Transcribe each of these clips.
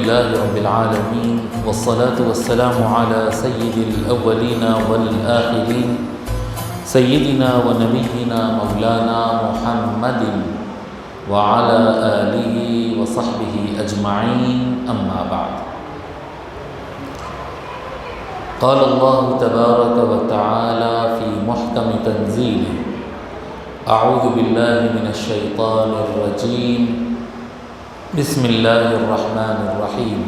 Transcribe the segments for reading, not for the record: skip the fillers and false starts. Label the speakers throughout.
Speaker 1: لله رب العالمين والصلاة والسلام على سيد الأولين والآخرين سيدنا ونبينا مولانا محمد وعلى آله وصحبه أجمعين أما بعد. قال الله تبارك وتعالى في محكم تنزيله: أعوذ بالله من الشيطان الرجيم، بسم الله الرحمن الرحيم.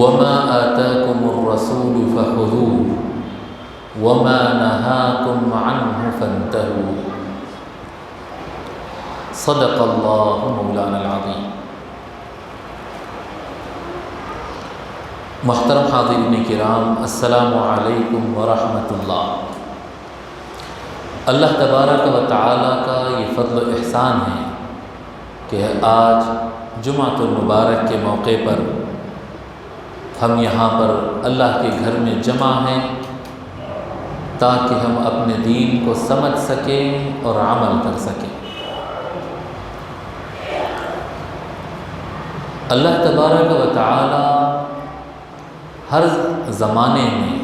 Speaker 1: وما آتاكم الرسول فخذوه وما نهاكم عنه فانتهوا. صدق الله مولانا العظيم. محترم حاضرین کرام، السلام علیکم ورحمۃ اللہ۔ اللہ تبارک و تعالیٰ کا یہ فضل و احسان ہے کہ آج جمعۃ المبارک کے موقع پر ہم یہاں پر اللہ کے گھر میں جمع ہیں تاکہ ہم اپنے دین کو سمجھ سکیں اور عمل کر سکیں۔ اللہ تبارک و تعالیٰ ہر زمانے میں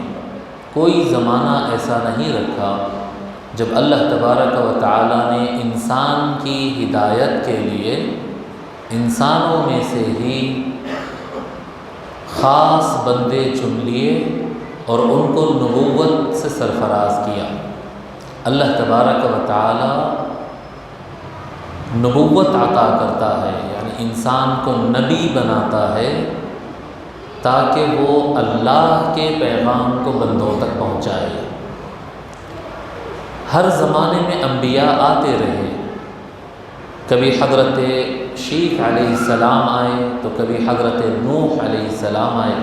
Speaker 1: کوئی زمانہ ایسا نہیں رکھا جب اللہ تبارک و تعالیٰ نے انسان کی ہدایت کے لیے انسانوں میں سے ہی خاص بندے چن لیے اور ان کو نبوت سے سرفراز کیا۔ اللہ تبارک و تعالیٰ نبوت عطا کرتا ہے، یعنی انسان کو نبی بناتا ہے تاکہ وہ اللہ کے پیغام کو بندوں تک پہنچائے۔ ہر زمانے میں انبیاء آتے رہے، کبھی حضرت شیخ علیہ السلام آئے تو کبھی حضرت نوح علیہ السلام آئے،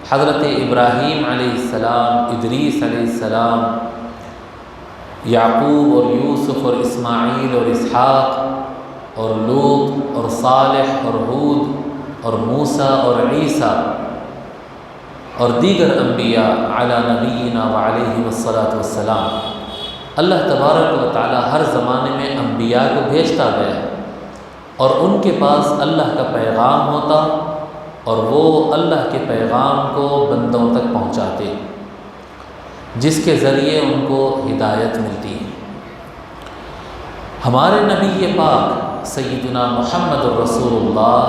Speaker 1: حضرت ابراہیم علیہ السلام، ادریس علیہ السلام، یعقوب اور یوسف اور اسماعیل اور اسحاق اور لوط اور صالح اور ہود اور موسیٰ اور عیسیٰ اور دیگر انبیاء علی نبینا وعلیہ الصلاۃ والسلام۔ اللہ تبارک و تعالی ہر زمانے میں انبیاء کو بھیجتا گیا اور ان کے پاس اللہ کا پیغام ہوتا اور وہ اللہ کے پیغام کو بندوں تک پہنچاتے، جس کے ذریعے ان کو ہدایت ملتی ہے۔ ہمارے نبی پاک سیدنا محمد الرسول اللہ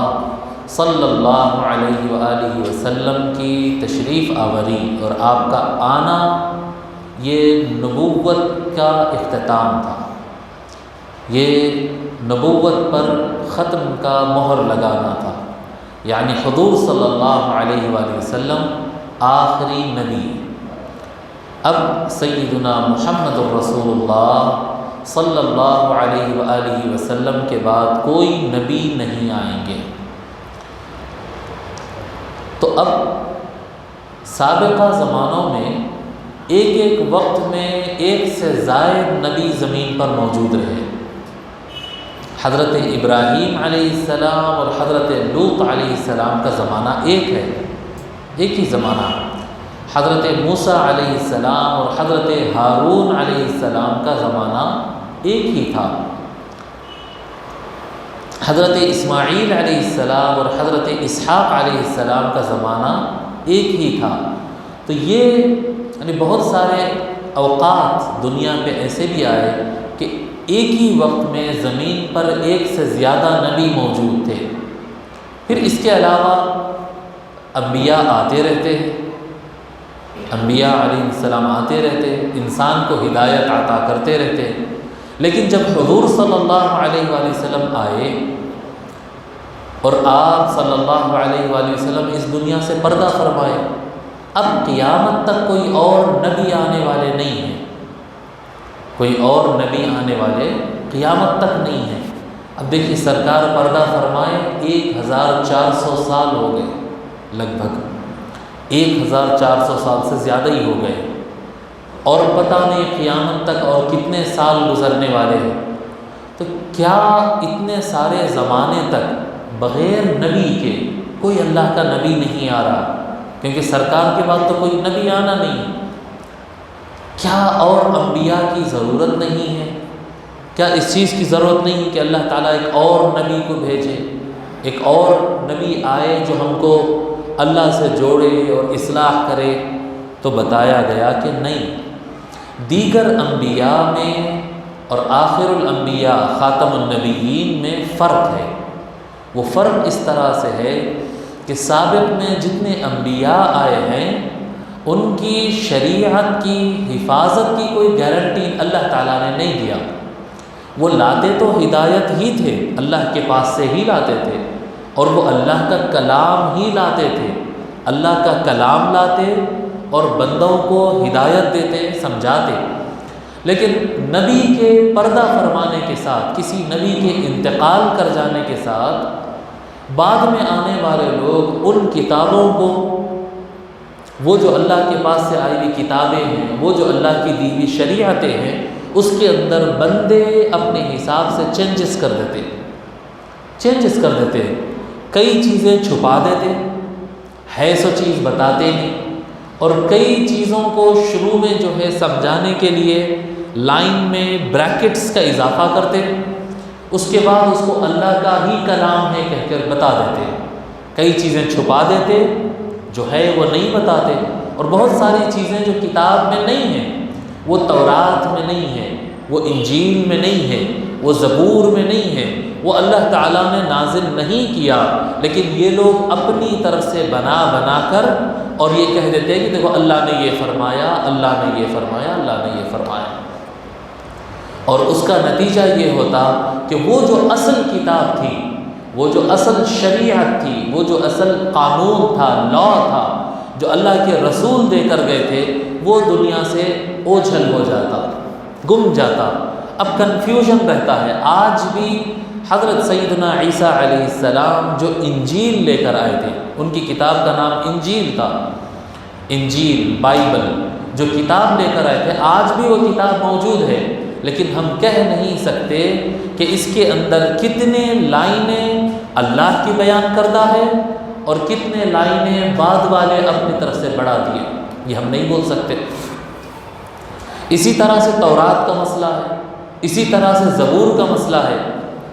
Speaker 1: صلی اللہ علیہ وآلہ وسلم کی تشریف آوری اور آپ کا آنا یہ نبوت کا اختتام تھا، یہ نبوت پر ختم کا مہر لگانا تھا، یعنی حضور صلی اللہ علیہ وآلہ وسلم آخری نبی۔ اب سیدنا محمد الرسول اللہ صلی اللہ علیہ وآلہ وسلم کے بعد کوئی نبی نہیں آئیں گے۔ تو اب سابقہ زمانوں میں ایک ایک وقت میں ایک سے زائد نبی زمین پر موجود رہے۔ حضرت ابراہیم علیہ السلام اور حضرت لوط علیہ السلام کا زمانہ ایک ہے، ایک ہی زمانہ۔ حضرت موسیٰ علیہ السلام اور حضرت ہارون علیہ السلام کا زمانہ ایک ہی تھا۔ حضرت اسماعیل علیہ السلام اور حضرت اسحاق علیہ السلام کا زمانہ ایک ہی تھا۔ تو یہ یعنی بہت سارے اوقات دنیا پہ ایسے بھی آئے کہ ایک ہی وقت میں زمین پر ایک سے زیادہ نبی موجود تھے۔ پھر اس کے علاوہ انبیاء آتے رہتے ہیں، انبیاء علیہ السلام آتے رہتے، انسان کو ہدایت عطا کرتے رہتے۔ لیکن جب حضور صلی اللہ علیہ وآلہ وسلم آئے اور آپ صلی اللہ علیہ وآلہ وسلم اس دنیا سے پردہ فرمائے، اب قیامت تک کوئی اور نبی آنے والے نہیں ہیں، کوئی اور نبی آنے والے قیامت تک نہیں ہیں۔ اب دیکھیے سرکار پردہ فرمائے 1400 سال ہو گئے، لگ بھگ 1400 سال سے زیادہ ہی ہو گئے، اور پتہ نہیں قیامت تک اور کتنے سال گزرنے والے ہیں۔ تو کیا اتنے سارے زمانے تک بغیر نبی کے کوئی اللہ کا نبی نہیں آ رہا؟ کیونکہ سرکار کے بعد تو کوئی نبی آنا نہیں۔ کیا اور انبیاء کی ضرورت نہیں ہے؟ کیا اس چیز کی ضرورت نہیں کہ اللہ تعالیٰ ایک اور نبی کو بھیجے، ایک اور نبی آئے جو ہم کو اللہ سے جوڑے اور اصلاح کرے، تو بتایا گیا کہ نہیں، دیگر انبیاء میں اور آخر الانبیاء خاتم النبیین میں فرق ہے۔ وہ فرق اس طرح سے ہے کہ سابق میں جتنے انبیاء آئے ہیں ان کی شریعت کی حفاظت کی کوئی گارنٹی اللہ تعالیٰ نے نہیں دیا۔ وہ لاتے تو ہدایت ہی تھے، اللہ کے پاس سے ہی لاتے تھے، اور وہ اللہ کا کلام ہی لاتے تھے، اللہ کا کلام لاتے اور بندوں کو ہدایت دیتے، سمجھاتے۔ لیکن نبی کے پردہ فرمانے کے ساتھ، کسی نبی کے انتقال کر جانے کے ساتھ، بعد میں آنے والے لوگ ان کتابوں کو، وہ جو اللہ کے پاس سے آئی ہوئی کتابیں ہیں، وہ جو اللہ کی دی ہوئی شریعتیں ہیں، اس کے اندر بندے اپنے حساب سے چینجز کر دیتے، کئی چیزیں چھپا دیتے، ہے سو چیز بتاتے نہیں، اور کئی چیزوں کو شروع میں جو ہے سمجھانے کے لیے لائن میں بریکٹس کا اضافہ کرتے، اس کے بعد اس کو اللہ کا ہی کلام ہے کہہ کر بتا دیتے، کئی چیزیں چھپا دیتے جو ہے وہ نہیں بتاتے، اور بہت ساری چیزیں جو کتاب میں نہیں ہیں، وہ تورات میں نہیں ہے، وہ انجیل میں نہیں ہے، وہ زبور میں نہیں ہے، وہ اللہ تعالیٰ نے نازل نہیں کیا، لیکن یہ لوگ اپنی طرف سے بنا کر اور یہ کہہ دیتے ہیں کہ دیکھو اللہ نے یہ فرمایا، اللہ نے یہ فرمایا، اللہ نے یہ فرمایا، اور اس کا نتیجہ یہ ہوتا کہ وہ جو اصل کتاب تھی، وہ جو اصل شریعت تھی، وہ جو اصل قانون تھا، لا تھا، جو اللہ کے رسول دے کر گئے تھے، وہ دنیا سے اوجھل ہو جاتا، گم جاتا۔ اب کنفیوژن رہتا ہے۔ آج بھی حضرت سیدنا عیسیٰ علیہ السلام جو انجیل لے کر آئے تھے، ان کی کتاب کا نام انجیل تھا، انجیل، بائبل، جو کتاب لے کر آئے تھے، آج بھی وہ کتاب موجود ہے، لیکن ہم کہہ نہیں سکتے کہ اس کے اندر کتنے لائنیں اللہ کی بیان کردہ ہے اور کتنے لائنیں بعد والے اپنی طرف سے بڑھا دیے، یہ ہم نہیں بول سکتے۔ اسی طرح سے تورات کا مسئلہ ہے، اسی طرح سے زبور کا مسئلہ ہے۔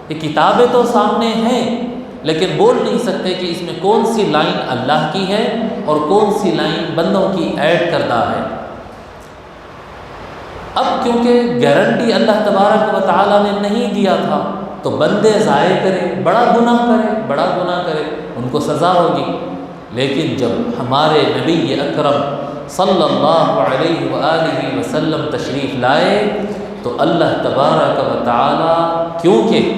Speaker 1: یہ کتابیں تو سامنے ہیں، لیکن بول نہیں سکتے کہ اس میں کون سی لائن اللہ کی ہے اور کون سی لائن بندوں کی ایڈ کردہ ہے۔ اب کیونکہ گارنٹی اللہ تبارک و تعالیٰ نے نہیں دیا تھا، تو بندے ضائع کرے، بڑا گناہ کرے، ان کو سزا ہوگی۔ لیکن جب ہمارے نبی اکرم صلی اللہ علیہ وآلہ وسلم تشریف لائے، تو اللہ تبارک و تعالیٰ، کیونکہ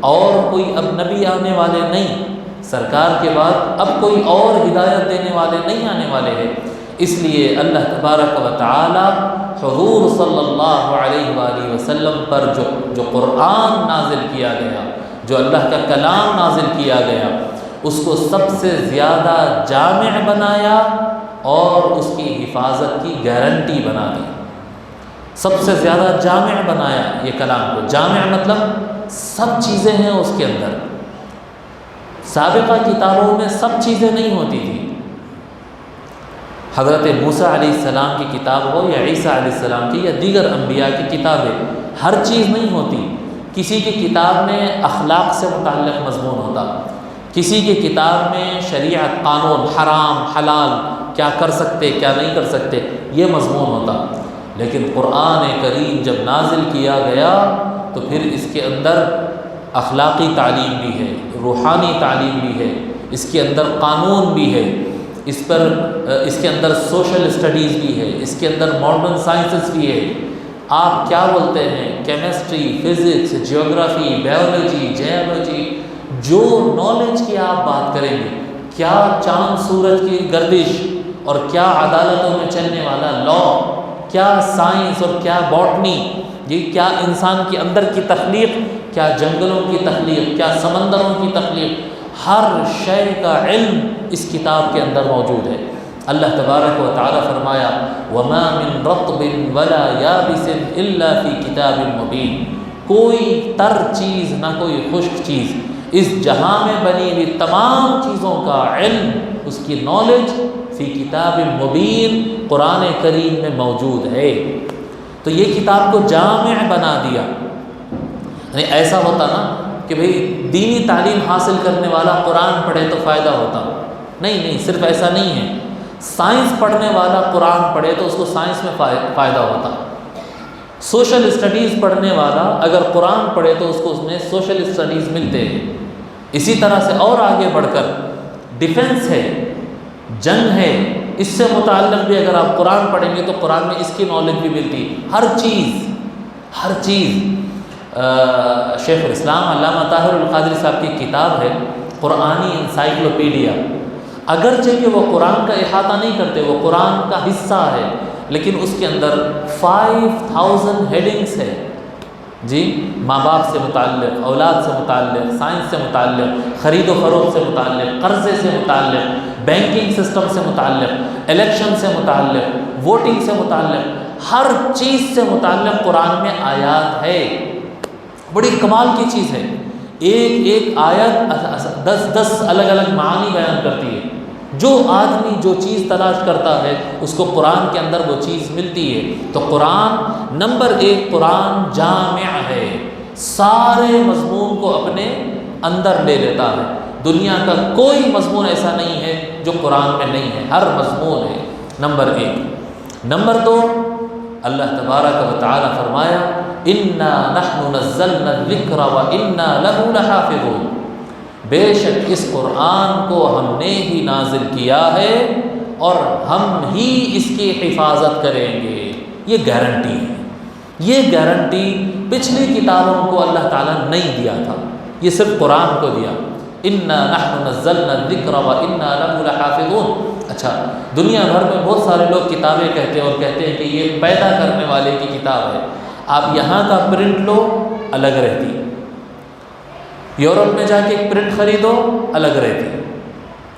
Speaker 1: اور کوئی اب نبی آنے والے نہیں، سرکار کے بعد اب کوئی اور ہدایت دینے والے نہیں آنے والے ہیں، اس لیے اللہ تبارک و تعالیٰ حضور صلی اللہ علیہ وآلہ وسلم پر جو قرآن نازل کیا گیا، جو اللہ کا کلام نازل کیا گیا، اس کو سب سے زیادہ جامع بنایا اور اس کی حفاظت کی گارنٹی بنا دی۔ سب سے زیادہ جامع بنایا یہ کلام کو۔ جامع مطلب سب چیزیں ہیں اس کے اندر۔ سابقہ کتابوں میں سب چیزیں نہیں ہوتی تھیں۔ حضرت موسیٰ علیہ السلام کی کتاب ہو یا عیسیٰ علیہ السلام کی یا دیگر انبیاء کی کتابیں، ہر چیز نہیں ہوتی۔ کسی کی کتاب میں اخلاق سے متعلق مضمون ہوتا، کسی کی کتاب میں شریعت، قانون، حرام، حلال، کیا کر سکتے کیا نہیں کر سکتے، یہ مضمون ہوتا۔ لیکن قرآن کریم جب نازل کیا گیا تو پھر اس کے اندر اخلاقی تعلیم بھی ہے، روحانی تعلیم بھی ہے، اس کے اندر قانون بھی ہے، اس کے اندر سوشل اسٹڈیز بھی ہے، اس کے اندر ماڈرن سائنسز بھی ہے۔ آپ کیا بولتے ہیں، chemistry, physics, geography, biology, geology, جو نالج کی آپ بات کریں گے، کیا چاند سورج کی گردش اور کیا عدالتوں میں چلنے والا لا، کیا سائنس اور کیا باٹنی، یہ کیا انسان کے اندر کی تخلیق، کیا جنگلوں کی تخلیق، کیا سمندروں کی تخلیق، ہر شے کا علم اس کتاب کے اندر موجود ہے۔ اللہ تبارک و تعالی فرمایا وَمَا مِن رَطْبٍ وَلَا يَابِسٍ إِلَّا فِي كِتَابٍ مُبِينٍ، کوئی تر چیز نہ کوئی خشک چیز، اس جہاں میں بنی ہوئی تمام چیزوں کا علم، اس کی نالج فی کتاب مبین، قرآن کریم میں موجود ہے۔ تو یہ کتاب کو جامع بنا دیا۔ یعنی ایسا ہوتا نا کہ بھئی دینی تعلیم حاصل کرنے والا قرآن پڑھے تو فائدہ ہوتا. نہیں، صرف ایسا نہیں ہے. سائنس پڑھنے والا قرآن پڑھے تو اس کو سائنس میں فائدہ ہوتا. سوشل اسٹڈیز پڑھنے والا اگر قرآن پڑھے تو اس کو اس میں سوشل اسٹڈیز ملتے ہیں. اسی طرح سے اور آگے بڑھ کر ڈیفنس ہے، جنگ ہے، اس سے متعلق بھی اگر آپ قرآن پڑھیں گے تو قرآن میں اس کی نالج بھی ملتی. ہر چیز شیخ الاسلام علامہ طاہر القادری صاحب کی کتاب ہے قرآنی انسائکلوپیڈیا. اگرچہ کہ وہ قرآن کا احاطہ نہیں کرتے، وہ قرآن کا حصہ ہے، لیکن اس کے اندر 5000 ہیڈنگس ہے جی. ماں باپ سے متعلق، اولاد سے متعلق، سائنس سے متعلق، خرید و فروخت سے متعلق، قرضے سے متعلق، بینکنگ سسٹم سے متعلق، الیکشن سے متعلق، ووٹنگ سے متعلق، ہر چیز سے متعلق قرآن میں آیات ہے. بڑی کمال کی چیز ہے. ایک آیت 10 الگ الگ معانی بیان کرتی ہے. جو آدمی جو چیز تلاش کرتا ہے اس کو قرآن کے اندر وہ چیز ملتی ہے. تو قرآن نمبر 1، قرآن جامع ہے، سارے مضمون کو اپنے اندر لے لیتا ہے. دنیا کا کوئی مضمون ایسا نہیں ہے جو قرآن میں نہیں ہے، ہر مضمون ہے. نمبر 1. نمبر 2، اللہ تبارک و تعالی فرمایا انا نحن نزلنا الذکر وانا لہ لحافظون. بے شک اس قرآن کو ہم نے ہی نازل کیا ہے اور ہم ہی اس کی حفاظت کریں گے. یہ گارنٹی ہے. یہ گارنٹی پچھلی کتابوں کو اللہ تعالیٰ نہیں دیا تھا، یہ صرف قرآن کو دیا. انا نحن نزلنا الذکر وانا لہ لحافظون. اچھا، دنیا بھر میں بہت سارے لوگ کتابیں کہتے ہیں اور کہتے ہیں کہ یہ پیدا کرنے والے کی کتاب ہے. آپ یہاں کا پرنٹ لو الگ رہتی، یورپ میں جا کے ایک پرنٹ خریدو الگ رہتی.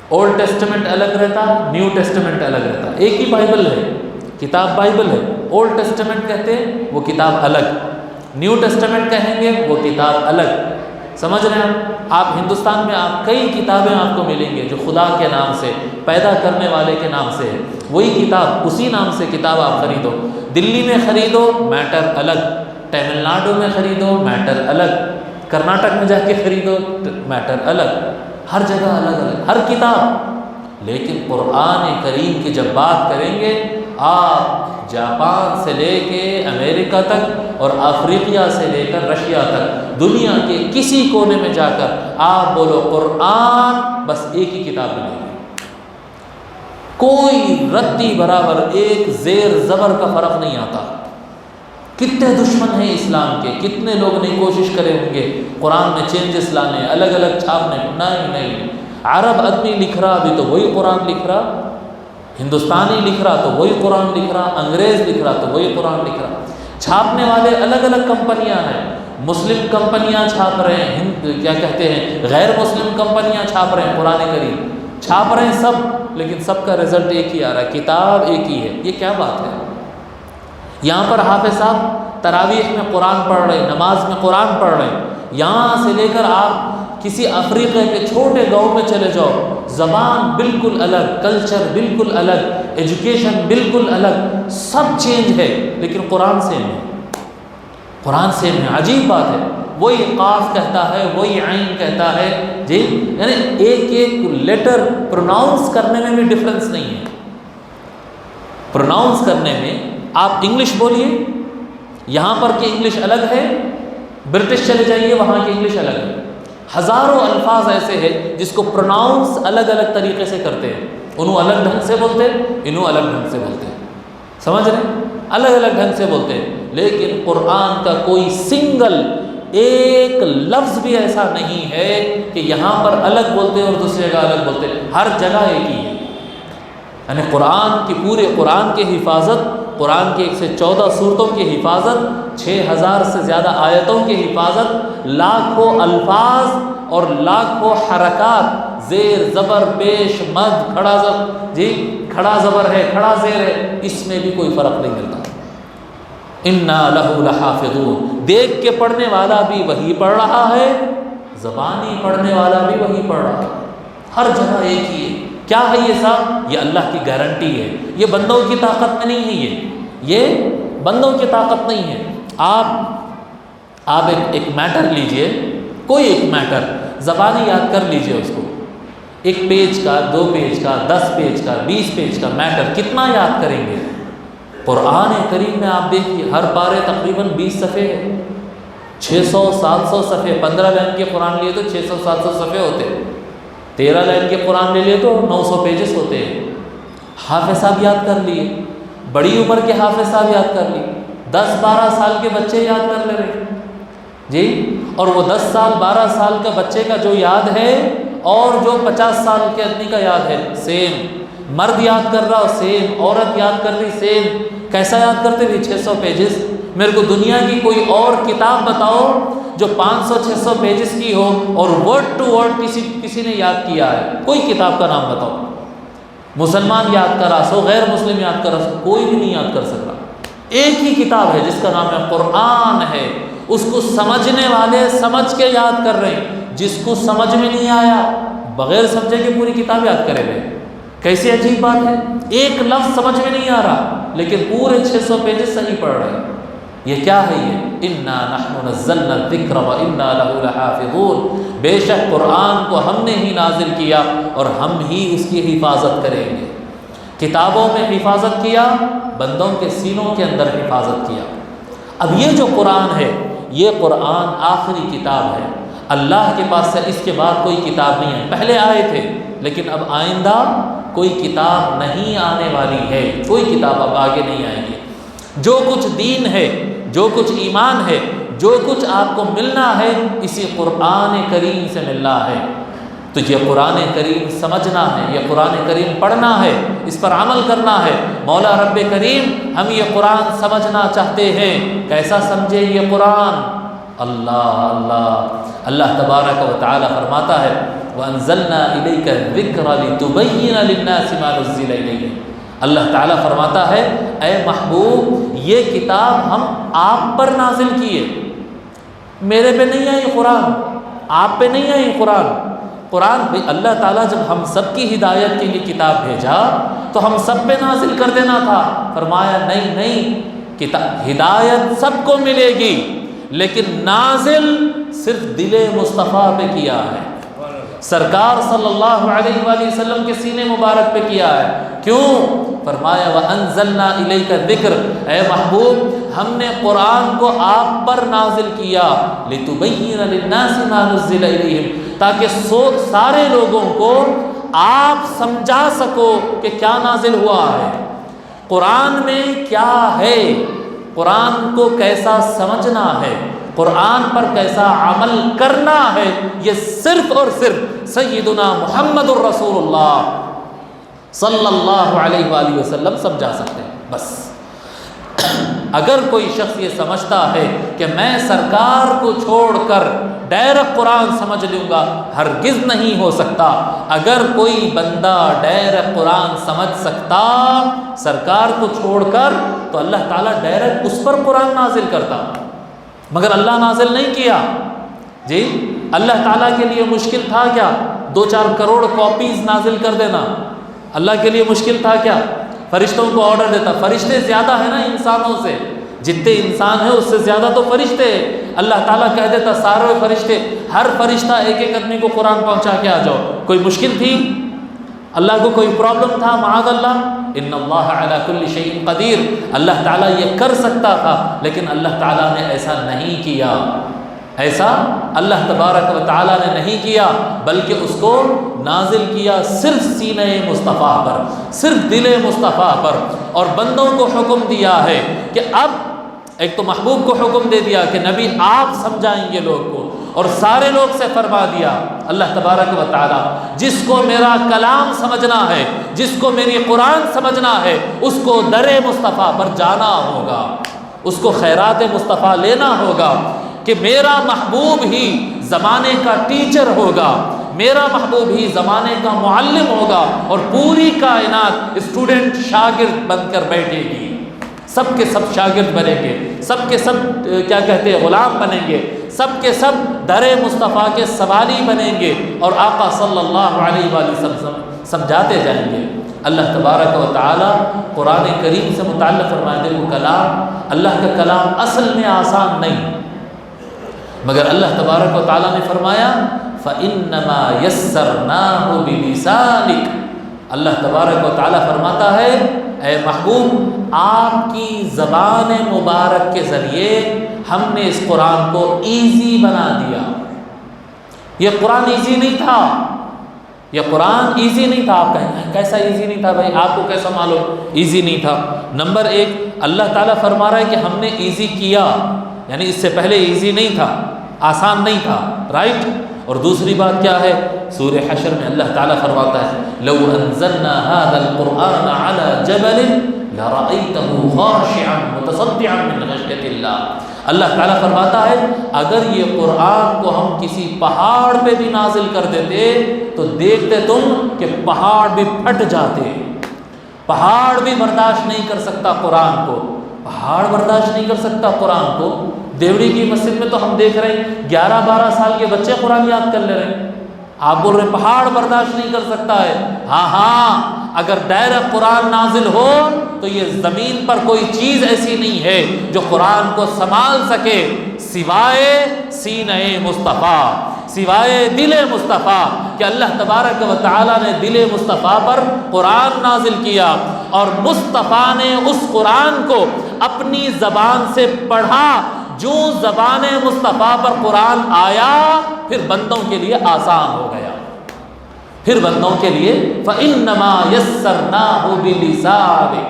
Speaker 1: اولڈ ٹیسٹمنٹ الگ رہتا، نیو ٹیسٹمنٹ الگ رہتا. ایک ہی بائبل ہے، کتاب بائبل ہے. اولڈ ٹیسٹمنٹ کہتے ہیں وہ کتاب الگ، نیو ٹیسٹمنٹ کہیں گے وہ کتاب الگ. سمجھ رہے ہیں آپ؟ ہندوستان میں آپ کئی کتابیں آپ کو ملیں گے جو خدا کے نام سے، پیدا کرنے والے کے نام سے ہے. وہی کتاب، اسی نام سے کتاب آپ خریدو. دلی میں خریدو میٹر الگ، تمل ناڈو میں خریدو میٹر الگ، کرناٹک میں جا کے خریدو میٹر الگ. ہر جگہ الگ الگ ہر کتاب. لیکن قرآن کریم کی جب بات کریں گے، آپ جاپان سے لے کے امریکہ تک اور افریقہ سے لے کر رشیا تک دنیا کے کسی کونے میں جا کر آپ بولو قرآن، بس ایک ہی کتاب ملے گی. کوئی رتی برابر، ایک زیر زبر کا فرق نہیں آتا. کتنے دشمن ہیں اسلام کے، کتنے لوگ نہیں کوشش کرے ہوں گے قرآن میں چینجز لانے، الگ الگ چھاپنے. نہیں، عرب آدمی لکھ رہا بھی تو وہی قرآن لکھ رہا، ہندوستانی لکھ رہا تو وہی قرآن لکھ رہا، انگریز لکھ رہا تو وہی قرآن لکھ رہا. چھاپنے والے الگ الگ کمپنیاں ہیں. مسلم کمپنیاں چھاپ رہے ہیں، کیا کہتے ہیں، غیر مسلم کمپنیاں چھاپ رہے ہیں. قرآن کریم چھاپ رہے ہیں سب، لیکن سب کا رزلٹ ایک ہی آ رہا ہے، کتاب ایک ہی ہے. یہ کیا بات ہے؟ یہاں پر حافظ صاحب تراویح میں قرآن پڑھ رہے ہیں، نماز میں قرآن پڑھ رہے ہیں. یہاں سے لے کر آپ کسی افریقہ کے چھوٹے گاؤں میں چلے جاؤ، زبان بالکل الگ، کلچر بالکل الگ، ایجوکیشن بالکل الگ، سب چینج ہے، لیکن قرآن سیم ہے. قرآن سیم ہے. عجیب بات ہے. وہی قاف کہتا ہے، وہی عین کہتا ہے جی. یعنی ایک ایک لیٹر پروناؤنس کرنے میں بھی ڈفرنس نہیں ہے. پروناؤنس کرنے میں آپ انگلش بولیے، یہاں پر کی انگلش الگ ہے، برٹش چلے جائیے وہاں کی انگلش الگ ہے. ہزاروں الفاظ ایسے ہیں جس کو پروناؤنس الگ الگ طریقے سے کرتے ہیں. انہوں الگ ڈھنگ سے بولتے ہیں، انہوں الگ ڈھنگ سے بولتے ہیں. سمجھ رہے ہیں؟ الگ الگ ڈھنگ سے بولتے ہیں. لیکن قرآن کا کوئی سنگل ایک لفظ بھی ایسا نہیں ہے کہ یہاں پر الگ بولتے ہیں اور دوسری جگہ الگ بولتے ہیں. ہر جگہ ایک ہی ہے. یعنی قرآن کی پورے قرآن کی حفاظت، قرآن کی 114 صورتوں کی حفاظت، 6000 سے زیادہ آیتوں کی حفاظت، لاکھوں الفاظ اور لاکھوں حرکات، زیر زبر پیش مد کھڑا زبر جی، کھڑا زبر ہے، کھڑا زیر ہے، اس میں بھی کوئی فرق نہیں ملتا. انا لہ لحافظون. دیکھ کے پڑھنے والا بھی وہی پڑھ رہا ہے، زبانی پڑھنے والا بھی وہی پڑھ رہا ہے. ہر جگہ ایک ہی ہے. کیا ہے یہ صاحب؟ یہ اللہ کی گارنٹی ہے. یہ بندوں کی طاقت میں نہیں ہے. یہ بندوں کی طاقت نہیں ہے. آپ ایک میٹر لیجئے، کوئی ایک میٹر زبانی یاد کر لیجئے اس کو، 1 پیج کا، 2 پیج کا، 10 پیج کا، 20 پیج کا میٹر کتنا یاد کریں گے؟ قرآن کریم میں آپ دیکھیے ہر پارے تقریباً 20 صفحے ہے، 600-700 صفحے، 15 لائن کے قرآن لیے تو 600-700 صفحے ہوتے ہیں، 13 لائن کے قرآن لے لیے تو 900 پیجز ہوتے ہیں۔ حافظ صاحب یاد کر لیے، بڑی عمر کے حافظ صاحب یاد کر لیے، 10-12 سال کے بچے یاد کر لے رہے جی، اور وہ 10 سال 12 سال کا بچے کا جو یاد ہے اور جو 50 سال کے آدمی کا یاد ہے سیم، مرد یاد کر رہا سیم، عورت یاد کر رہی سیم، کیسا یاد کرتے بھی 600 پیجز؟ میرے کو دنیا کی کوئی اور کتاب بتاؤ جو 500-600 پیجز کی ہو اور ورڈ ٹو ورڈ کسی نے یاد کیا ہے، کوئی کتاب کا نام بتاؤ۔ مسلمان یاد کرا سو، غیر مسلم یاد کرا سو، کوئی بھی نہیں یاد کر سکتا۔ ایک ہی کتاب ہے جس کا نام ہے قرآن ہے، اس کو سمجھنے والے سمجھ کے یاد کر رہے ہیں، جس کو سمجھ میں نہیں آیا بغیر سمجھے کہ پوری کتاب یاد کرے ہوئے۔ کیسی عجیب بات ہے، ایک لفظ سمجھ میں نہیں آ رہا لیکن پورے 600 پیجز صحیح پڑھ رہے ہیں۔ یہ کیا ہے؟ یہ انا نحن نزلنا الذکر وانا لہ لحافظون، بے شک قرآن کو ہم نے ہی نازل کیا اور ہم ہی اس کی حفاظت کریں گے۔ کتابوں میں حفاظت کیا، بندوں کے سینوں کے اندر حفاظت کیا۔ اب یہ جو قرآن ہے، یہ قرآن آخری کتاب ہے، اللہ کے پاس سے اس کے بعد کوئی کتاب نہیں ہے۔ پہلے آئے تھے لیکن اب آئندہ کوئی کتاب نہیں آنے والی ہے، کوئی کتاب اب آگے نہیں آئے گی۔ جو کچھ دین ہے، جو کچھ ایمان ہے، جو کچھ آپ کو ملنا ہے، اسی قرآن کریم سے ملنا ہے۔ تو یہ قرآن کریم سمجھنا ہے، یہ قرآن کریم پڑھنا ہے، اس پر عمل کرنا ہے۔ مولا رب کریم ہم یہ قرآن سمجھنا چاہتے ہیں، کیسا سمجھے یہ قرآن؟ اللہ تبارک و تعالی فرماتا ہے وَأَنزَلْنَا إِلَيْكَ الذِّكْرَ لِتُبَيِّنَ لِلنَّاسِ مَا نُزِّلَ إِلَيْهِمْ۔ اللہ تعالیٰ فرماتا ہے اے محبوب یہ کتاب ہم آپ پر نازل کیے، میرے پہ نہیں آئی قرآن، آپ پہ نہیں آئی قرآن بھی اللہ تعالیٰ جب ہم سب کی ہدایت کے لیے کتاب بھیجا تو ہم سب پہ نازل کر دینا تھا۔ فرمایا نہیں، کتاب ہدایت سب کو ملے گی لیکن نازل صرف دل مصطفیٰ پہ کیا ہے، سرکار صلی اللہ علیہ وآلہ وسلم کے سینے مبارک پہ کیا ہے۔ کیوں؟ فرمایا وَأَنزَلْنَا إِلَيْكَ الذِّكْرَ، اے محبوب ہم نے قرآن کو آپ پر نازل کیا لِتُبَيِّنَ لِلنَّاسِ مَا نُزِّلَ إِلَيْهِمْ، تاکہ سارے لوگوں کو آپ سمجھا سکو کہ کیا نازل ہوا ہے، قرآن میں کیا ہے، قرآن کو کیسا سمجھنا ہے، قرآن پر کیسا عمل کرنا ہے۔ یہ صرف اور صرف سیدنا محمد الرسول اللہ صلی اللہ علیہ وآلہ وسلم سمجھا سکتے ہیں۔ بس اگر کوئی شخص یہ سمجھتا ہے کہ میں سرکار کو چھوڑ کر ڈائریکٹ قرآن سمجھ لوں گا، ہرگز نہیں ہو سکتا۔ اگر کوئی بندہ ڈائریکٹ قرآن سمجھ سکتا سرکار کو چھوڑ کر تو اللہ تعالیٰ ڈائریکٹ اس پر قرآن نازل کرتا، مگر اللہ نازل نہیں کیا جی۔ اللہ تعالیٰ کے لیے مشکل تھا کیا 2-4 کروڑ کاپیز نازل کر دینا؟ اللہ کے لیے مشکل تھا کیا؟ فرشتوں کو آرڈر دیتا، فرشتے زیادہ ہیں نا انسانوں سے، جتنے انسان ہیں اس سے زیادہ تو فرشتے ہیں۔ اللہ تعالیٰ کہہ دیتا سارے فرشتے، ہر فرشتہ ایک آدمی کو قرآن پہنچا کے آ جاؤ، کوئی مشکل تھی؟ اللہ کو کوئی پرابلم تھا؟ معاذ اللہ، ان اللہ علی کل شیء قدیر، اللہ تعالیٰ یہ کر سکتا تھا لیکن اللہ تعالیٰ نے ایسا نہیں کیا، ایسا اللہ تبارک و تعالیٰ نے نہیں کیا، بلکہ اس کو نازل کیا صرف سینہ مصطفیٰ پر، صرف دل مصطفیٰ پر، اور بندوں کو حکم دیا ہے کہ اب ایک تو محبوب کو حکم دے دیا کہ نبی آپ سمجھائیں گے لوگ کو، اور سارے لوگ سے فرما دیا اللہ تبارک و تعالیٰ جس کو میرا کلام سمجھنا ہے، جس کو میری قرآن سمجھنا ہے، اس کو در مصطفیٰ پر جانا ہوگا، اس کو خیرات مصطفیٰ لینا ہوگا کہ میرا محبوب ہی زمانے کا ٹیچر ہوگا، میرا محبوب ہی زمانے کا معلم ہوگا، اور پوری کائنات اسٹوڈنٹ شاگرد بن کر بیٹھے گی، سب کے سب شاگرد بنیں گے، سب کے سب کیا کہتے ہیں غلام بنیں گے، سب کے سب در مصطفیٰ کے سوالی بنیں گے، اور آقا صلی اللہ علیہ وآلہ وسلم سمجھاتے جائیں گے۔ اللہ تبارک و تعالی قرآن کریم سے متعلق فرماتے ہیں وہ کلام، اللہ کا کلام اصل میں آسان نہیں، مگر اللہ تبارک و تعالیٰ نے فرمایا فَإِنَّمَا يَسَّرْنَاهُ بِلِسَانِكَ، اللہ تبارک و تعالیٰ فرماتا ہے اے محبوب آپ کی زبان مبارک کے ذریعے ہم نے اس قرآن کو ایزی بنا دیا۔ یہ قرآن ایزی نہیں تھا، یہ قرآن ایزی نہیں تھا۔ آپ کہیں کیسا ایزی نہیں تھا بھائی، آپ کو کیسا معلوم ایزی نہیں تھا؟ نمبر ایک، اللہ تعالیٰ فرما رہا ہے کہ ہم نے ایزی کیا، یعنی اس سے پہلے ایزی نہیں تھا، آسان نہیں تھا، رائٹ؟ اور دوسری بات کیا ہے؟ سورہ حشر میں اللہ تعالیٰ فرماتا ہے لو انزلنا هذا القرآن على جبل لرأيته خاشعا متصدعا من خشية اللہ۔ اللہ تعالیٰ فرماتا ہے اگر یہ قرآن کو ہم کسی پہاڑ پہ بھی نازل کر دیتے تو دیکھتے تم کہ پہاڑ بھی پھٹ جاتے، پہاڑ بھی برداشت نہیں کر سکتا قرآن کو، پہاڑ برداشت نہیں کر سکتا قرآن کو۔ دیوڑی کی مسجد میں تو ہم دیکھ رہے ہیں 11-12 سال کے بچے قرآن یاد کر لے رہے ہیں، آپ بول رہے ہیں پہاڑ برداشت نہیں کر سکتا ہے۔ ہاں اگر ڈائریکٹ قرآن نازل ہو تو یہ زمین پر کوئی چیز ایسی نہیں ہے جو قرآن کو سنبھال سکے سوائے سینہ مصطفیٰ، سوائے دل مصطفیٰ، کہ اللہ تبارک و تعالیٰ نے دل مصطفیٰ پر قرآن نازل کیا اور مصطفیٰ نے اس قرآن کو اپنی زبان سے پڑھا۔ جو زبان مصطفیٰ پر قرآن آیا پھر بندوں کے لیے آسان ہو گیا، پھر بندوں کے لیے فَإِنَّمَا يَسَّرْنَاهُ بِلِسَانِكَ۔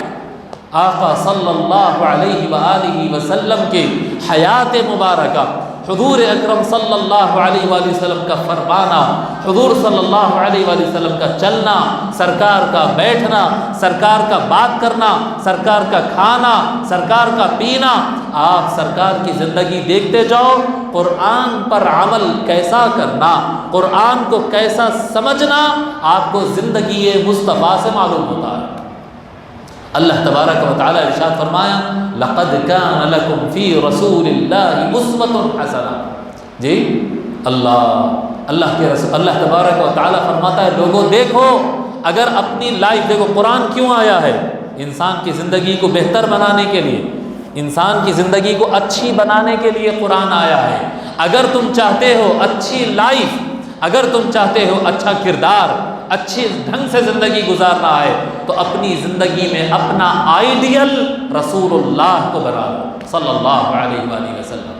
Speaker 1: آقا صلی اللہ علیہ وآلہ وسلم کی حیات مبارکہ، حضور اکرم صلی اللہ علیہ وآلہ وسلم کا فرمانا، حضور صلی اللہ علیہ وآلہ وسلم کا چلنا، سرکار کا بیٹھنا، سرکار کا بات کرنا، سرکار کا کھانا، سرکار کا پینا، آپ سرکار کی زندگی دیکھتے جاؤ، قرآن پر عمل کیسا کرنا، قرآن کو کیسا سمجھنا آپ کو زندگی مصطفیٰ سے معلوم ہوتا ہے۔ اللہ تبارک و تعالیٰ ارشاد فرمایا لقد كان لكم في رسول الله اسوة حسنہ۔ جی اللہ کے رسول، اللہ تبارک و تعالیٰ فرماتا ہے لوگوں دیکھو، اگر اپنی لائف دیکھو، قرآن کیوں آیا ہے؟ انسان کی زندگی کو بہتر بنانے کے لیے، انسان کی زندگی کو اچھی بنانے کے لیے قرآن آیا ہے۔ اگر تم چاہتے ہو اچھی لائف، اگر تم چاہتے ہو اچھا کردار، اچھی ڈھنگ سے زندگی گزارنا ہے تو اپنی زندگی میں اپنا آئیڈیل رسول اللہ کو بنا لو صلی اللہ علیہ وآلہ وسلم۔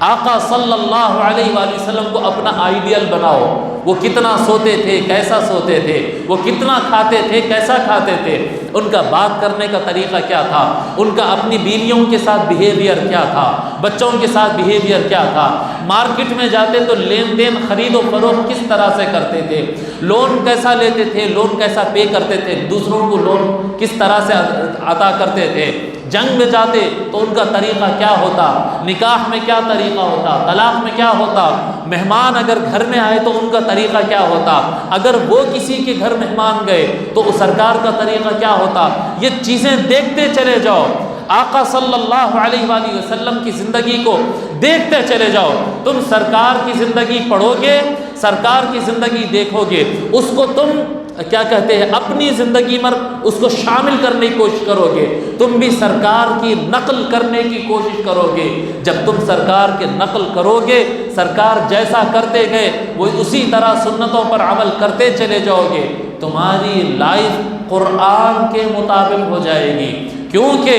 Speaker 1: آقا صلی اللہ علیہ وآلہ وسلم کو اپنا آئیڈیل بناؤ۔ وہ کتنا سوتے تھے، کیسا سوتے تھے، وہ کتنا کھاتے تھے، کیسا کھاتے تھے، ان کا بات کرنے کا طریقہ کیا تھا، ان کا اپنی بیویوں کے ساتھ بیہیویئر کیا تھا، بچوں کے ساتھ بیہیویئر کیا تھا، مارکیٹ میں جاتے تو لین دین خرید و فروخت کس طرح سے کرتے تھے، لون کیسا لیتے تھے، لون کیسا پے کرتے تھے، دوسروں کو لون کس طرح سے عطا کرتے تھے، جنگ میں جاتے تو ان کا طریقہ کیا ہوتا، نکاح میں کیا طریقہ ہوتا، طلاق میں کیا ہوتا، مہمان اگر گھر میں آئے تو ان کا طریقہ کیا ہوتا، اگر وہ کسی کے گھر مہمان گئے تو اس سرکار کا طریقہ کیا ہوتا۔ یہ چیزیں دیکھتے چلے جاؤ، آقا صلی اللہ علیہ وآلہ وسلم کی زندگی کو دیکھتے چلے جاؤ، تم سرکار کی زندگی پڑھو گے، سرکار کی زندگی دیکھو گے، اس کو تم کیا کہتے ہیں اپنی زندگی میں اس کو شامل کرنے کی کوشش کرو گے، تم بھی سرکار کی نقل کرنے کی کوشش کرو گے۔ جب تم سرکار کے نقل کرو گے، سرکار جیسا کرتے گئے وہ اسی طرح سنتوں پر عمل کرتے چلے جاؤ گے، تمہاری لائف قرآن کے مطابق ہو جائے گی۔ کیونکہ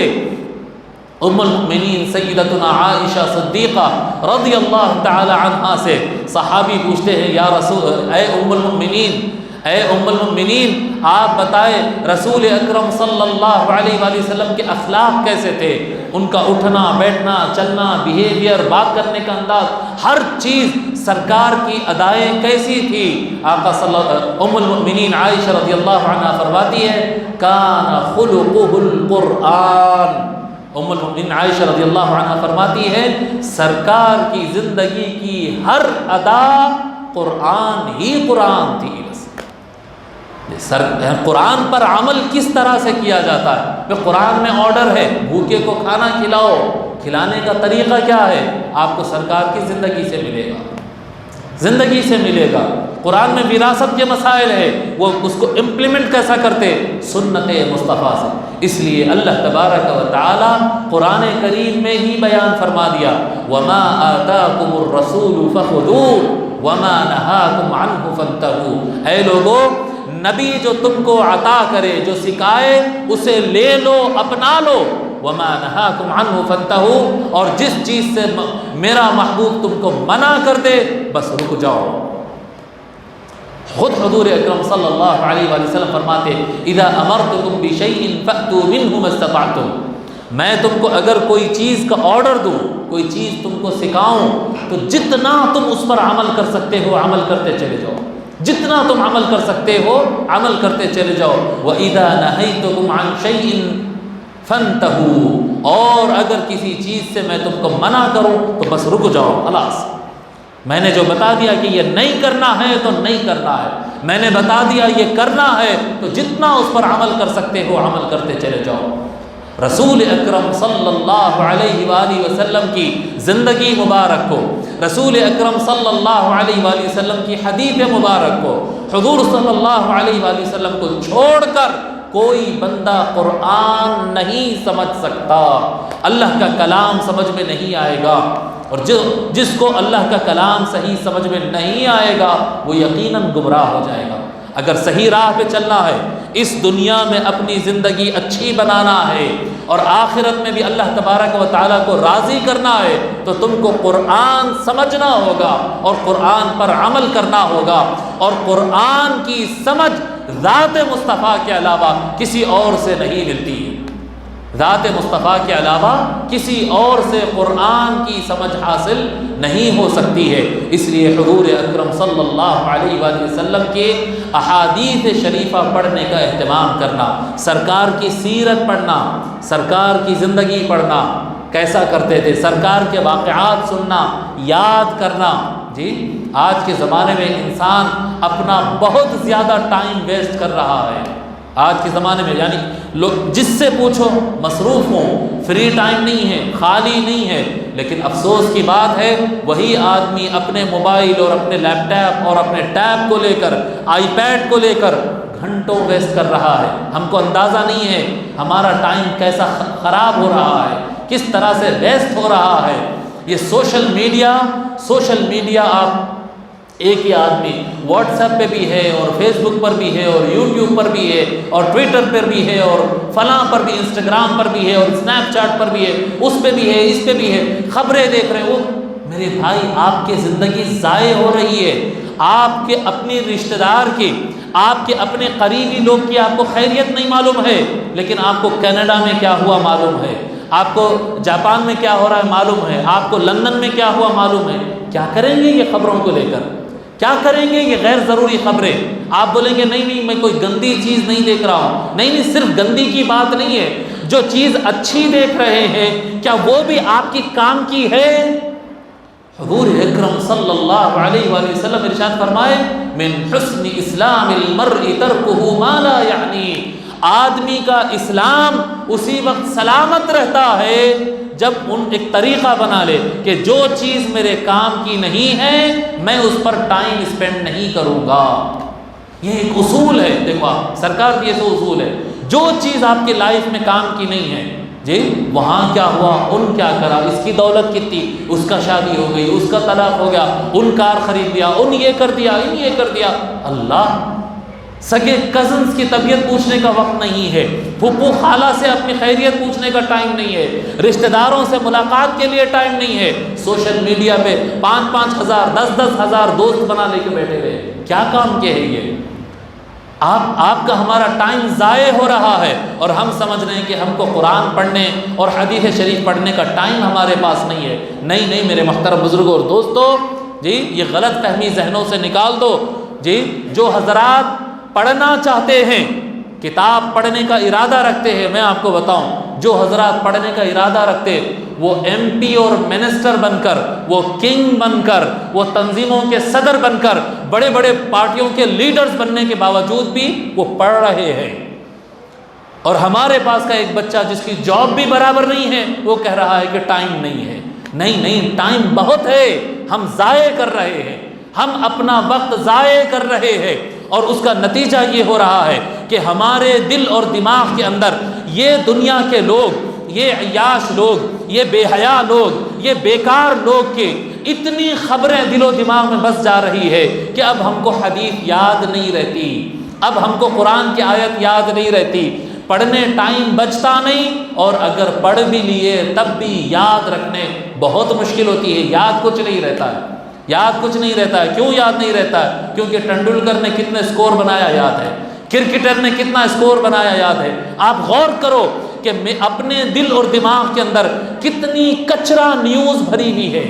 Speaker 1: ام المؤمنین سیدتنا عائشہ صدیقہ رضی اللہ تعالی عنہا سے صحابی پوچھتے ہیں یا رسول، اے ام المؤمنین، اے ام المؤمنین آپ بتائیں رسول اکرم صلی اللہ علیہ وآلہ وسلم کے اخلاق کیسے تھے، ان کا اٹھنا بیٹھنا چلنا بیہیویئر بات کرنے کا انداز، ہر چیز سرکار کی ادائیں کیسی تھی۔ آقا ام المؤمنین عائشہ رضی اللہ عنہا فرماتی ہے کان خلقہ القرآن، ام المؤمنین عائشہ رضی اللہ عنہا فرماتی ہے سرکار کی زندگی کی ہر ادا قرآن ہی قرآن تھی۔ قرآن پر عمل کس طرح سے کیا جاتا ہے، قرآن میں آرڈر ہے بھوکے کو کھانا کھلاؤ، کھلانے کا طریقہ کیا ہے آپ کو سرکار کی زندگی سے ملے گا، زندگی سے ملے گا۔ قرآن میں وراثت کے مسائل ہے، وہ اس کو امپلیمنٹ کیسا کرتے؟ سنت مصطفیٰ سے۔ اس لیے اللہ تبارک و تعالی قرآن کریم میں ہی بیان فرما دیا، وما آتاکم الرسول فخذوہ وما نہاکم عنہ فانتہوا، اے لوگو نبی جو تم کو عطا کرے، جو سکھائے، اسے لے لو، اپنا لو، وما نہاکم عنہ فانتہوا، اور جس چیز سے میرا محبوب تم کو منع کر دے بس رک جاؤ۔ خود حضور اکرم صلی اللہ علیہ وآلہ وسلم فرماتے، اذا امرتکم بشیء فأتوا منہ ما استطعتم، میں تم کو اگر کوئی چیز کا آرڈر دوں، کوئی چیز تم کو سکھاؤں، تو جتنا تم اس پر عمل کر سکتے ہو عمل کرتے چلے جاؤ، جتنا تم عمل کر سکتے ہو عمل کرتے چلے جاؤ۔ وَإِذَا نَهَيْتُكُمْ عَنْ شَيْءٍ فَانْتَهُوا، اور اگر کسی چیز سے میں تم کو منع کروں تو بس رک جاؤ، خلاص میں نے جو بتا دیا کہ یہ نہیں کرنا ہے تو نہیں کرنا ہے، میں نے بتا دیا یہ کرنا ہے تو جتنا اس پر عمل کر سکتے ہو عمل کرتے چلے جاؤ۔ رسول اکرم صلی اللہ علیہ وآلہ وسلم کی زندگی مبارک کو، رسول اکرم صلی اللہ علیہ وآلہ وسلم کی حدیث مبارک کو، حضور صلی اللہ علیہ وآلہ وسلم کو چھوڑ کر کوئی بندہ قرآن نہیں سمجھ سکتا، اللہ کا کلام سمجھ میں نہیں آئے گا، اور جس کو اللہ کا کلام صحیح سمجھ میں نہیں آئے گا وہ یقیناً گمراہ ہو جائے گا۔ اگر صحیح راہ پہ چلنا ہے، اس دنیا میں اپنی زندگی اچھی بنانا ہے اور آخرت میں بھی اللہ تبارک و تعالیٰ کو راضی کرنا ہے، تو تم کو قرآن سمجھنا ہوگا اور قرآن پر عمل کرنا ہوگا، اور قرآن کی سمجھ ذات مصطفیٰ کے علاوہ کسی اور سے نہیں ملتی ہے، ذات مصطفیٰ کے علاوہ کسی اور سے قرآن کی سمجھ حاصل نہیں ہو سکتی ہے۔ اس لیے حضور اکرم صلی اللہ علیہ وآلہ وسلم کے احادیث شریفہ پڑھنے کا اہتمام کرنا، سرکار کی سیرت پڑھنا، سرکار کی زندگی پڑھنا، کیسا کرتے تھے، سرکار کے واقعات سننا، یاد کرنا۔ جی آج کے زمانے میں انسان اپنا بہت زیادہ ٹائم ویسٹ کر رہا ہے، آج کے زمانے میں یعنی لوگ جس سے پوچھو مصروف ہوں، فری ٹائم نہیں ہے، خالی نہیں ہے، لیکن افسوس کی بات ہے وہی آدمی اپنے موبائل اور اپنے لیپ ٹاپ اور اپنے ٹیب کو لے کر، آئی پیڈ کو لے کر گھنٹوں ویسٹ کر رہا ہے۔ ہم کو اندازہ نہیں ہے ہمارا ٹائم کیسا خراب ہو رہا ہے، کس طرح سے ویسٹ ہو رہا ہے۔ یہ سوشل میڈیا آپ ایک ہی آدمی واٹس ایپ پہ بھی ہے اور فیس بک پر بھی ہے اور یوٹیوب پر بھی ہے اور ٹویٹر پر بھی ہے اور فلاں پر بھی، انسٹاگرام پر بھی ہے اور اسنیپ چیٹ پر بھی ہے، اس پہ بھی ہے، اس پہ بھی ہے، خبریں دیکھ رہے ہو۔ میرے بھائی آپ کی زندگی ضائع ہو رہی ہے، آپ کے اپنے رشتہ دار کی، آپ کے اپنے قریبی لوگ کی آپ کو خیریت نہیں معلوم ہے، لیکن آپ کو کینیڈا میں کیا ہوا معلوم ہے، آپ کو جاپان میں کیا ہو رہا ہے معلوم ہے، آپ کو لندن میں کیا ہوا معلوم ہے۔ کیا کریں گے یہ خبروں کو لے کر؟ کیا کریں گے یہ غیر ضروری خبریں؟ آپ بولیں گے نہیں میں کوئی گندی چیز نہیں دیکھ رہا ہوں، نہیں صرف گندی کی بات نہیں ہے، جو چیز اچھی دیکھ رہے ہیں کیا وہ بھی آپ کی کام کی ہے؟ حضور اکرم صلی اللہ علیہ وآلہ وسلم ارشاد فرمائے، من حسن اسلام المرء ترکہ ما لا یعنی، آدمی کا اسلام اسی وقت سلامت رہتا ہے جب ایک طریقہ بنا لے کہ جو چیز میرے کام کی نہیں ہے میں اس پر ٹائم اسپینڈ نہیں کروں گا۔ یہ ایک اصول ہے، دیکھو سرکار کی یہ اصول ہے، جو چیز آپ کی لائف میں کام کی نہیں ہے، جی وہاں کیا ہوا، ان کیا کرا، اس کی دولت کتنی، اس کا شادی ہو گئی، اس کا طلاق ہو گیا، ان کار خرید لیا، ان یہ کر دیا، ان یہ کر دیا۔ اللہ سگے کزنز کی طبیعت پوچھنے کا وقت نہیں ہے، پھپھو خالہ سے اپنی خیریت پوچھنے کا ٹائم نہیں ہے، رشتہ داروں سے ملاقات کے لیے ٹائم نہیں ہے، سوشل میڈیا پہ 5-5 ہزار 10-10 ہزار دوست بنا لے کے بیٹھے ہوئے، کیا کام کے ہے یہ؟ آپ کا ہمارا ٹائم ضائع ہو رہا ہے اور ہم سمجھ رہے ہیں کہ ہم کو قرآن پڑھنے اور حدیث شریف پڑھنے کا ٹائم ہمارے پاس نہیں ہے۔ نہیں میرے محترم بزرگوں اور دوستو، جی یہ غلط فہمی ذہنوں سے نکال دو۔ جی جو حضرات پڑھنا چاہتے ہیں، کتاب پڑھنے کا ارادہ رکھتے ہیں، میں آپ کو بتاؤں جو حضرات پڑھنے کا ارادہ رکھتے وہ ایم پی اور منسٹر بن کر، وہ کنگ بن کر، وہ تنظیموں کے صدر بن کر، بڑے بڑے پارٹیوں کے لیڈرز بننے کے باوجود بھی وہ پڑھ رہے ہیں، اور ہمارے پاس کا ایک بچہ جس کی جاب بھی برابر نہیں ہے وہ کہہ رہا ہے کہ ٹائم نہیں ہے۔ نہیں ٹائم بہت ہے، ہم ضائع کر رہے ہیں۔ ہم اپنا وقت ضائع کر رہے ہیں، اور اس کا نتیجہ یہ ہو رہا ہے کہ ہمارے دل اور دماغ کے اندر یہ دنیا کے لوگ، یہ عیاش لوگ، یہ بے حیا لوگ، یہ بیکار لوگ کے اتنی خبریں دل و دماغ میں بس جا رہی ہے کہ اب ہم کو حدیث یاد نہیں رہتی، اب ہم کو قرآن کی آیت یاد نہیں رہتی، پڑھنے ٹائم بچتا نہیں، اور اگر پڑھ بھی لیے تب بھی یاد رکھنے بہت مشکل ہوتی ہے، یاد کچھ نہیں رہتا ہے، یاد کچھ نہیں رہتا ہے۔ کیوں یاد نہیں رہتا ہے؟ کیونکہ ٹنڈولکر نے کتنے سکور بنایا یاد ہے، کرکٹر نے کتنا سکور بنایا یاد ہے۔ آپ غور کرو کہ میں اپنے دل اور دماغ کے اندر کتنی کچرا نیوز بھری ہوئی ہے،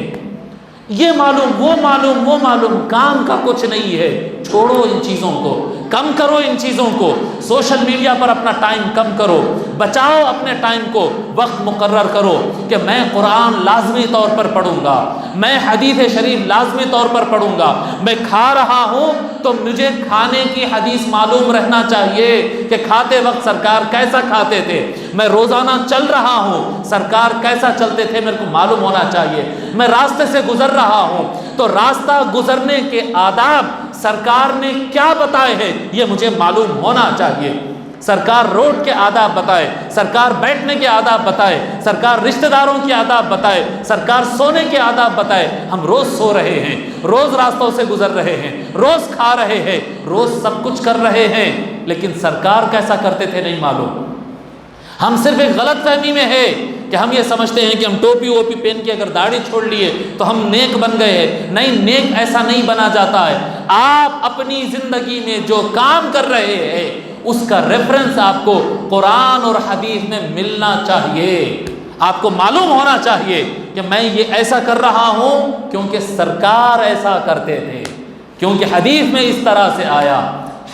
Speaker 1: یہ معلوم وہ معلوم وہ معلوم، کام کا کچھ نہیں ہے۔ چھوڑو ان چیزوں کو، کم کرو ان چیزوں کو، سوشل میڈیا پر اپنا ٹائم کم کرو، بچاؤ اپنے ٹائم کو، وقت مقرر کرو کہ میں قرآن لازمی طور پر پڑھوں گا، میں حدیث شریف لازمی طور پر پڑھوں گا، میں کھا رہا ہوں تو مجھے کھانے کی حدیث معلوم رہنا چاہیے کہ کھاتے وقت سرکار کیسا کھاتے تھے، میں روزانہ چل رہا ہوں سرکار کیسا چلتے تھے میرے کو معلوم ہونا چاہیے، میں راستے سے گزر رہا ہوں تو راستہ گزرنے کے آداب سرکار نے کیا بتائے ہیں یہ مجھے معلوم ہونا چاہیے۔ سرکار روڈ کے آداب بتائے، سرکار بیٹھنے کے آداب بتائے، سرکار رشتہ داروں کے آداب بتائے، سرکار سونے کے آداب بتائے۔ ہم روز سو رہے ہیں، روز راستوں سے گزر رہے ہیں، روز کھا رہے ہیں، روز سب کچھ کر رہے ہیں، لیکن سرکار کیسا کرتے تھے نہیں معلوم۔ ہم صرف ایک غلط فہمی میں ہے کہ ہم یہ سمجھتے ہیں کہ ہم ٹوپی ووپی پہن کے اگر داڑھی چھوڑ لیے تو ہم نیک بن گئے ہیں۔ نہیں، نیک ایسا نہیں بنا جاتا ہے۔ آپ اپنی زندگی میں جو کام کر رہے ہیں اس کا ریفرنس آپ کو قرآن اور حدیث میں ملنا چاہیے، آپ کو معلوم ہونا چاہیے کہ میں یہ ایسا کر رہا ہوں کیونکہ سرکار ایسا کرتے تھے، کیونکہ حدیث میں اس طرح سے آیا۔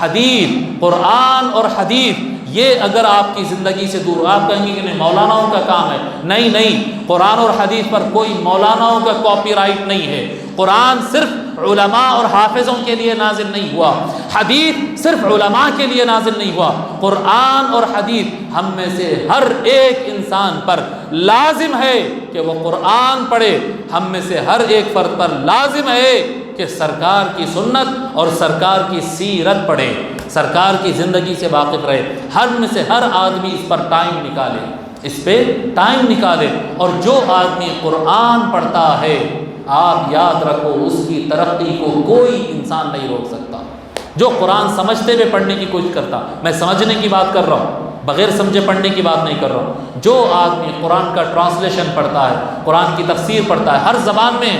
Speaker 1: حدیث، قرآن اور حدیث، یہ اگر آپ کی زندگی سے دور، آپ کہیں گے کہ نہیں مولاناؤں کا کام ہے، نہیں نہیں، قرآن اور حدیث پر کوئی مولاناؤں کا کاپی رائٹ نہیں ہے۔ قرآن صرف علماء اور حافظوں کے لیے نازل نہیں ہوا، حدیث صرف علماء کے لیے نازل نہیں ہوا۔ قرآن اور حدیث ہم میں سے ہر ایک انسان پر لازم ہے کہ وہ قرآن پڑھے، ہم میں سے ہر ایک فرد پر لازم ہے کہ سرکار کی سنت اور سرکار کی سیرت پڑھے، سرکار کی زندگی سے واقف رہے۔ ہر میں سے ہر آدمی اس پر ٹائم نکالے، اس پہ ٹائم نکالے، اور جو آدمی قرآن پڑھتا ہے آپ یاد رکھو اس کی ترقی کو کوئی انسان نہیں روک سکتا۔ جو قرآن سمجھتے ہوئے پڑھنے کی کوشش کرتا، میں سمجھنے کی بات کر رہا ہوں، بغیر سمجھے پڑھنے کی بات نہیں کر رہا ہوں، جو آدمی قرآن کا ٹرانسلیشن پڑھتا ہے، قرآن کی تفسیر پڑھتا ہے، ہر زبان میں،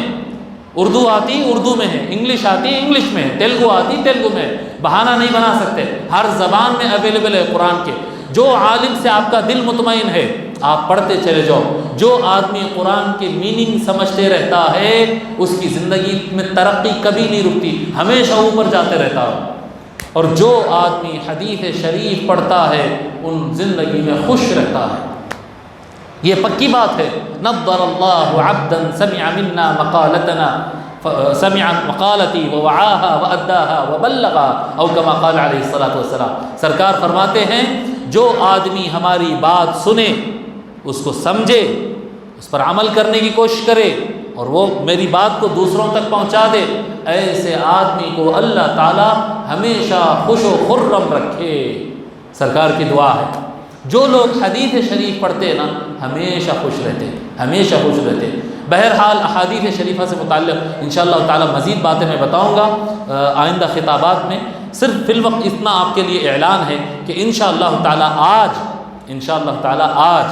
Speaker 1: اردو آتی اردو میں ہے، انگلش آتی انگلش میں ہے، تیلگو آتی تیلگو میں ہے، بہانہ نہیں بنا سکتے، ہر زبان میں اویلیبل ہے قرآن کے۔ جو عالم سے آپ کا دل مطمئن ہے آپ پڑھتے چلے جاؤ۔ جو آدمی قرآن کے میننگ سمجھتے رہتا ہے اس کی زندگی میں ترقی کبھی نہیں رکتی، ہمیشہ اوپر جاتے رہتا ہے، اور جو آدمی حدیث شریف پڑھتا ہے ان زندگی میں خوش رہتا ہے۔ یہ پکی بات ہے۔ نضر اللہ عبدا سمع منا مقالتنا سمع مقالتی ووعاها واداها وبلغها او كما قال علیہ الصلوۃ والسلام۔ سرکار فرماتے ہیں جو آدمی ہماری بات سنے، اس کو سمجھے، اس پر عمل کرنے کی کوشش کرے اور وہ میری بات کو دوسروں تک پہنچا دے، ایسے آدمی کو اللہ تعالی ہمیشہ خوش و خرم رکھے۔ سرکار کی دعا ہے۔ جو لوگ حدیث شریف پڑھتے ہیں نا ہمیشہ خوش رہتے، ہمیشہ خوش رہتے۔ بہرحال احادیث شریفہ سے متعلق انشاءاللہ تعالی مزید باتیں میں بتاؤں گا آئندہ خطابات میں۔ صرف فی الوقت اتنا آپ کے لیے اعلان ہے کہ انشاءاللہ تعالی آج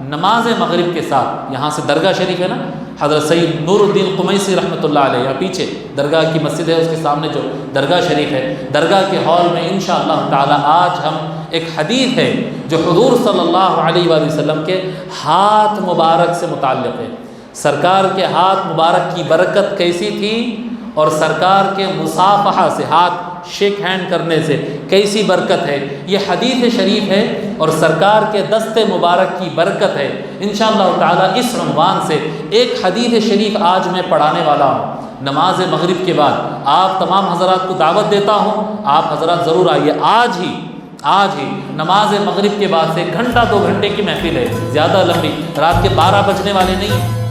Speaker 1: نماز مغرب کے ساتھ، یہاں سے درگاہ شریف ہے نا، حضرت سید نور الدین قمیصی رحمۃ اللہ علیہ، یہاں پیچھے درگاہ کی مسجد ہے، اس کے سامنے جو درگاہ شریف ہے، درگاہ کے ہال میں انشاءاللہ تعالی آج ہم ایک حدیث ہے جو حضور صلی اللہ علیہ وآلہ وسلم کے ہاتھ مبارک سے متعلق ہے۔ سرکار کے ہاتھ مبارک کی برکت کیسی تھی اور سرکار کے مصافحہ سے، ہاتھ شیک ہینڈ کرنے سے کیسی برکت ہے، یہ حدیث شریف ہے اور سرکار کے دست مبارک کی برکت ہے۔ انشاءاللہ تعالی اس عنوان سے ایک حدیث شریف آج میں پڑھانے والا ہوں نماز مغرب کے بعد۔ آپ تمام حضرات کو دعوت دیتا ہوں، آپ حضرات ضرور آئیے۔ آج ہی نماز مغرب کے بعد سے 1 گھنٹہ 2 گھنٹے کی محفل ہے، زیادہ لمبی، رات کے 12 بجنے والے نہیں ہیں۔